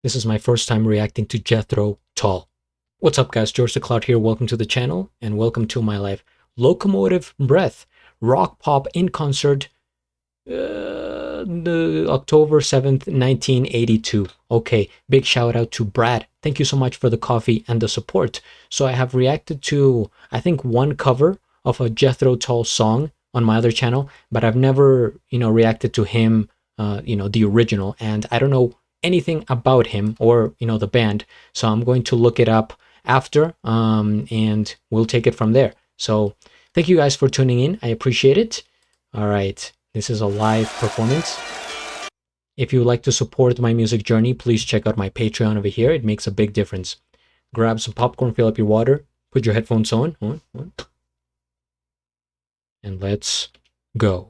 This is my first time reacting to Jethro Tull. What's up, guys? GeorgeTheCloud here. Welcome to the channel and welcome to my live Locomotive Breath Rock Pop in Concert, the October 7th, 1982. Okay, big shout out to Brad. Thank you so much for the coffee and the support. So I have reacted to, I think, one cover of a Jethro Tull song on my other channel, but I've never, reacted to him, the original, and I don't know anything about him or the band, so I'm going to look it up after, and we'll take it from there. So thank you guys for tuning in. I appreciate it. All right, this is a live performance. If you would like to support my music journey, please check out my Patreon over here. It makes a big difference. Grab some popcorn, fill up your water, put your headphones on, and let's go.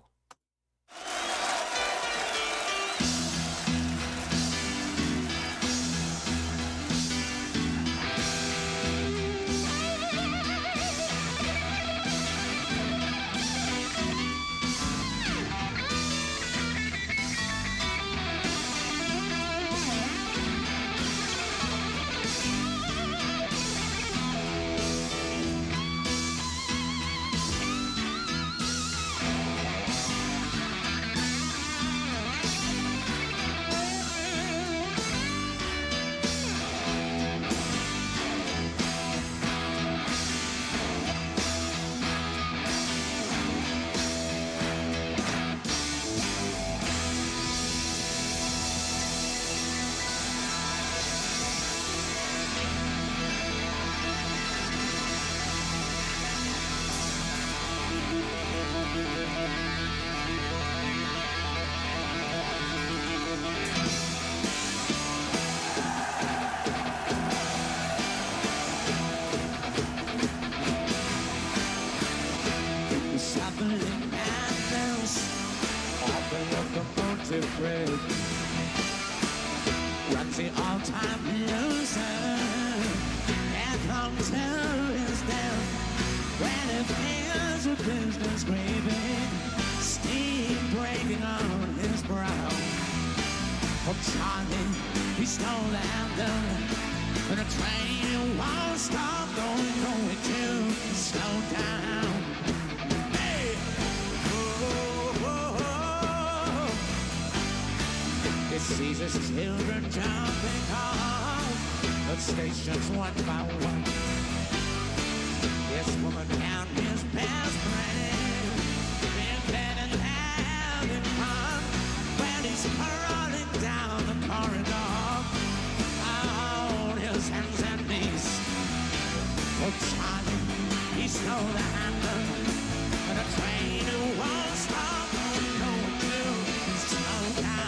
Runs the all-time loser, and Locomotive is down. When it feels a business craving, steam breaking on his brow. From Charlie, he stole the anthem, and a train won't stop going to slow down. Hey, it sees his children jumping off the stations one by one. This woman and his best friend in bed and having fun when he's rolling down the corridor on his hands and knees. Oh, Charlie, he stole the anthem, and a train who won't stop going to slow down.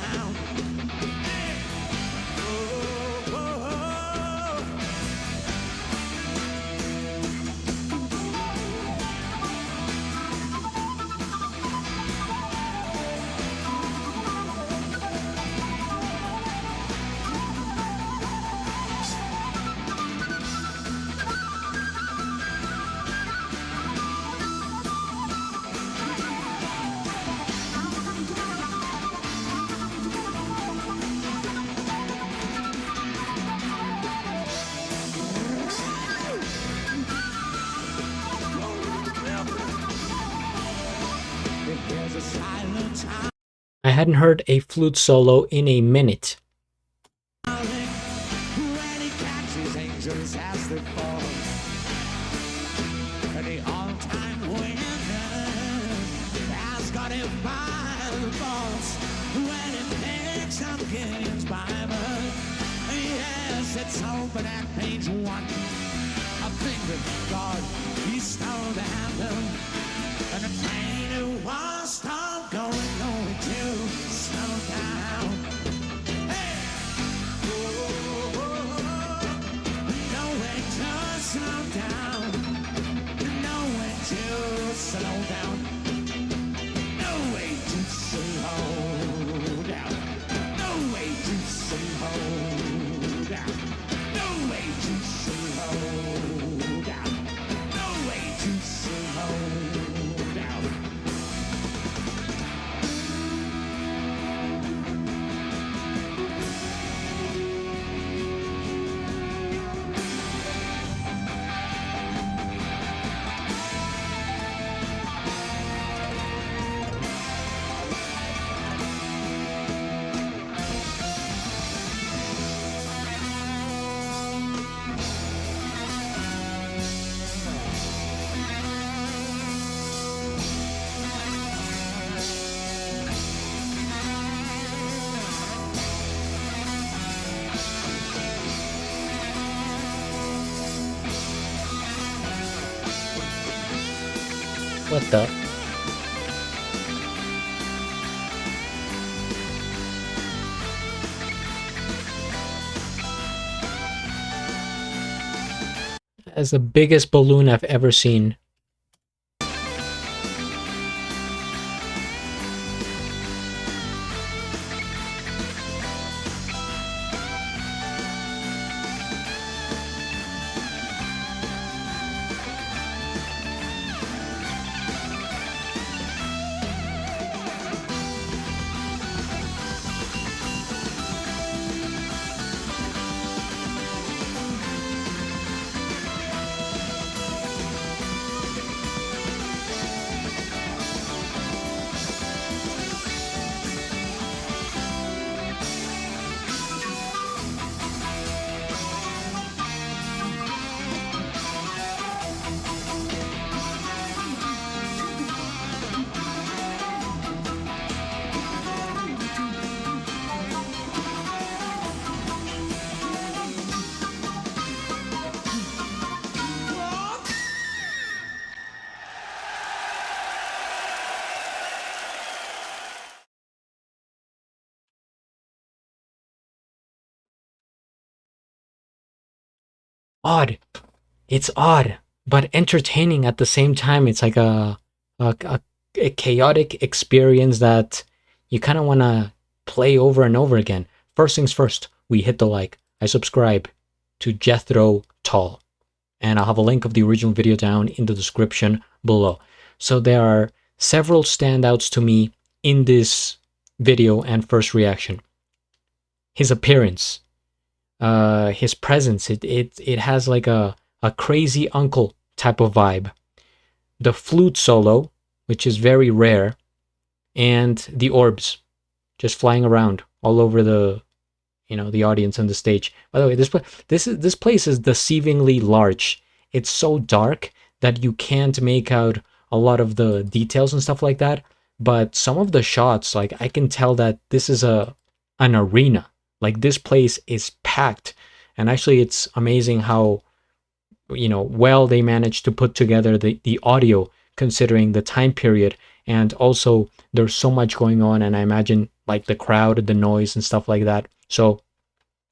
I hadn't heard a flute solo in a minute. When he catches angels as they fall, and the all-time winner has got him by the balls. When he picks up Gideon's Bible, yes, it's open at page 1. I think that God, he stole the anthem, and the train who won't stop going to slow down. Hey! No way to slow down. No way to slow down. No way to slow down. No way to slow down. No way to slow down. No way to slow down. What the? That's the biggest balloon I've ever seen. Odd. It's odd, but entertaining at the same time. It's like a chaotic experience that you kind of want to play over and over again. First things first, we hit the like. I subscribe to Jethro Tull, and I'll have a link of the original video down in the description below. So there are several standouts to me in this video and first reaction. His appearance, his presence, it has like a crazy uncle type of vibe. The flute solo, which is very rare, and the orbs just flying around all over the the audience and the stage. By the way, this place is deceivingly large. It's so dark that you can't make out a lot of the details and stuff like that. But some of the shots, like I can tell that this is an arena. Like this place is packed, and actually, it's amazing how well they managed to put together the audio considering the time period. And also there's so much going on, and I imagine like the crowd, the noise and stuff like that. So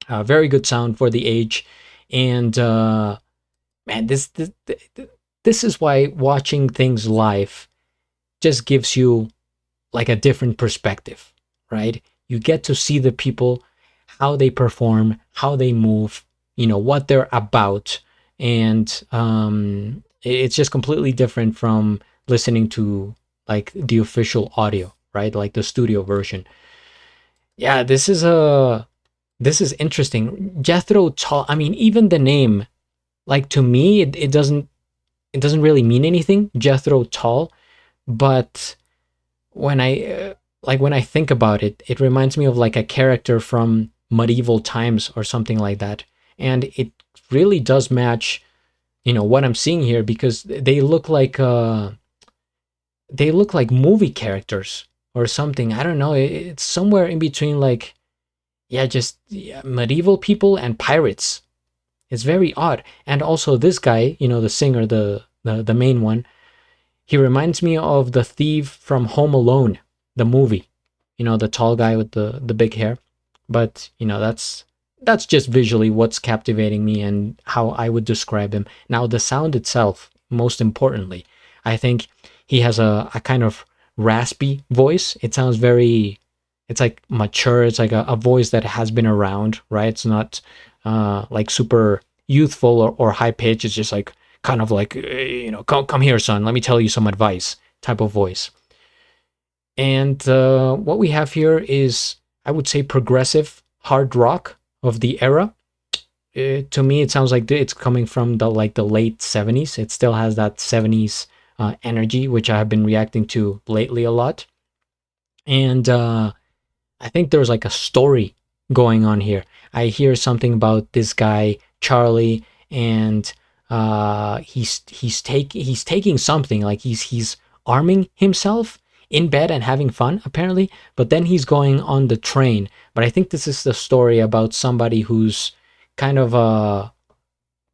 very good sound for the age. And man, this is why watching things live just gives you like a different perspective, right? You get to see the people, how they perform, how they move, what they're about. And it's just completely different from listening to like the official audio, right? Like the studio version. Yeah, this is interesting. Jethro Tull. I mean, even the name, like to me, it doesn't really mean anything. Jethro Tull, but when I think about it, it reminds me of like a character from medieval times or something like that. And it really does match, what I'm seeing here, because they look like movie characters or something. I don't know. It's somewhere in between, like, yeah, just medieval people and pirates. It's very odd. And also this guy, the singer, the main one, he reminds me of the thief from Home Alone, the movie. The tall guy with the big hair. But that's just visually what's captivating me and how I would describe him. Now the sound itself, most importantly, I think he has a kind of raspy voice. It sounds very, it's like mature. It's like a voice that has been around, right? It's not like super youthful or high pitch. It's just like kind of like, come here, son, let me tell you some advice type of voice. And what we have here is, I would say, progressive hard rock of the era. To me, it sounds like it's coming from the late 70s. It still has that 70s energy, which I have been reacting to lately a lot. And I think there's like a story going on here. I hear something about this guy Charlie, and he's taking something, like he's arming himself in bed and having fun apparently, but then he's going on the train. But I think this is the story about somebody who's kind of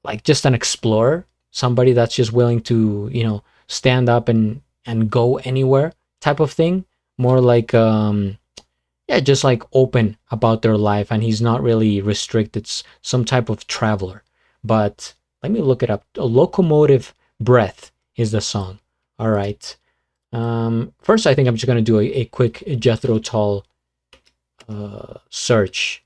like just an explorer, somebody that's just willing to stand up and and go anywhere type of thing. More like yeah, just like open about their life, and he's not really restricted. Some type of traveler. But let me look it up. A Locomotive Breath is the song. All right. First, I think I'm just gonna do a quick Jethro Tull search.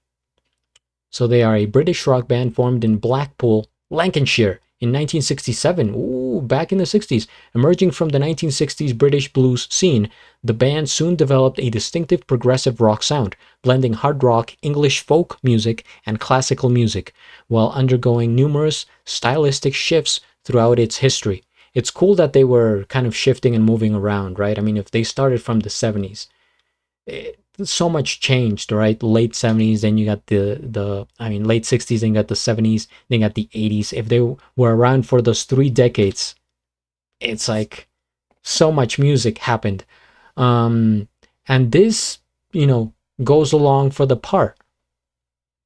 So they are a British rock band formed in Blackpool, Lancashire in 1967. Ooh, back in the 60s. Emerging from the 1960s British blues scene, the band soon developed a distinctive progressive rock sound, blending hard rock, English folk music, and classical music, while undergoing numerous stylistic shifts throughout its history. It's cool that they were kind of shifting and moving around, right? I mean, if they started from the 70s, so much changed, right? Late 70s, then you got the I mean late 60s, then you got the 70s, then you got the 80s. If they were around for those 3 decades, it's like so much music happened. And this, goes along for the part.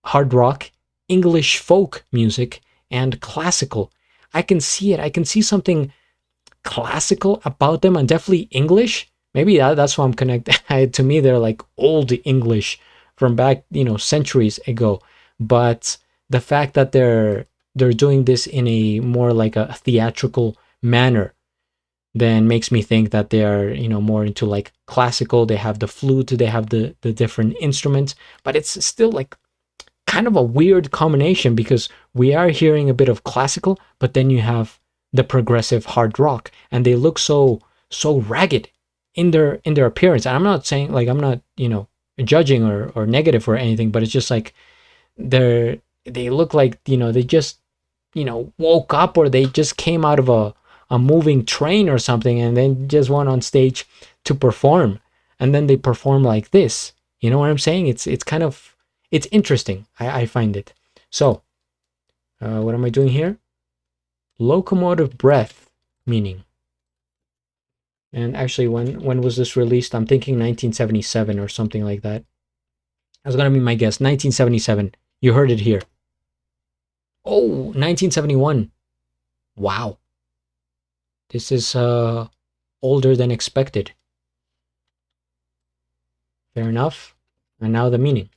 Hard rock, English folk music, and classical. I can see it. I can see something classical about them, and definitely English. Maybe that's why I'm connected. To me, they're like old English from back, centuries ago. But the fact that they're doing this in a more like a theatrical manner then makes me think that they are, more into like classical. They have the flute, they have the different instruments, but it's still like kind of a weird combination because we are hearing a bit of classical, but then you have the progressive hard rock, and they look so ragged in their appearance. And I'm not saying like I'm not judging or negative or anything, but it's just like they look like they just woke up, or they just came out of a moving train or something, and then just went on stage to perform, and then they perform like this. You know what I'm saying? It's kind of it's interesting. I find it. So, what am I doing here? Locomotive breath meaning. And actually, when was this released? I'm thinking 1977 or something like that. That's gonna be my guess. 1977. You heard it here. Oh, 1971. Wow. This is older than expected. Fair enough. And now the meaning.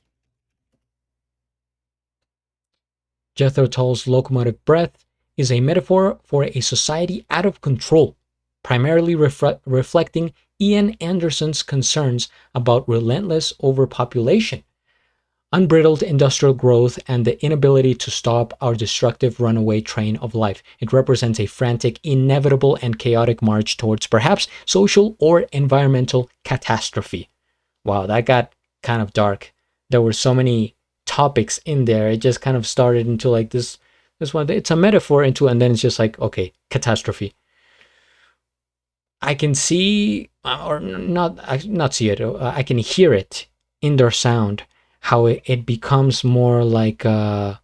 Jethro Tull's locomotive breath is a metaphor for a society out of control, primarily reflecting Ian Anderson's concerns about relentless overpopulation, unbridled industrial growth, and the inability to stop our destructive runaway train of life. It represents a frantic, inevitable, and chaotic march towards perhaps social or environmental catastrophe. Wow, that got kind of dark. There were so many topics in there. It just kind of started into like this one. It's a metaphor into, and then it's just like, okay, catastrophe. I can see, or not see it. I can hear it in their sound, how it becomes more like, yeah,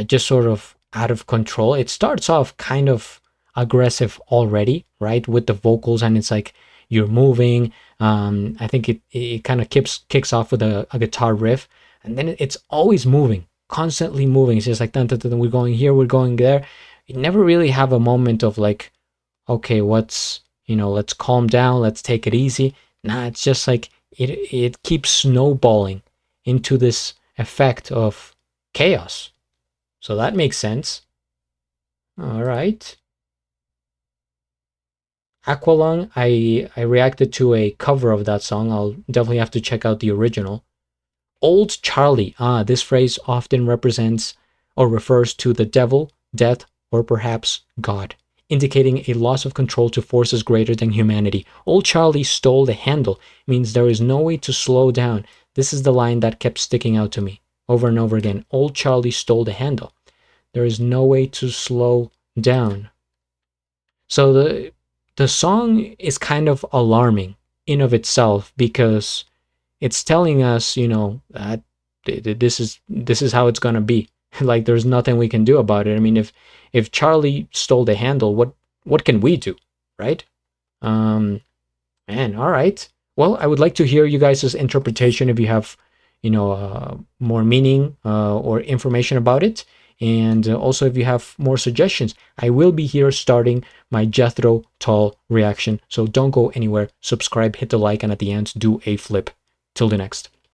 just sort of out of control. It starts off kind of aggressive already, right, with the vocals, and it's like you're moving. I think it kind of kicks off with a guitar riff, and then it's always moving, constantly moving. It's just like dun, dun, dun, we're going here, we're going there. You never really have a moment of like, okay, let's calm down, let's take it easy. Nah, it's just like it keeps snowballing into this effect of chaos. So that makes sense. All right. Aqualung, I reacted to a cover of that song. I'll definitely have to check out the original. Old Charlie. This phrase often represents or refers to the devil, death, or perhaps God, indicating a loss of control to forces greater than humanity. Old Charlie stole the handle means there is no way to slow down. This is the line that kept sticking out to me over and over again. Old Charlie stole the handle. There is no way to slow down. So the song is kind of alarming in of itself because it's telling us, that this is how it's gonna be. Like there's nothing we can do about it. I mean, if Charlie stole the handle, what can we do, right? Man, all right. Well, I would like to hear you guys' interpretation if you have, more meaning or information about it. And also, if you have more suggestions, I will be here starting my Jethro Tull reaction. So don't go anywhere. Subscribe, hit the like, and at the end, do a flip. Till the next.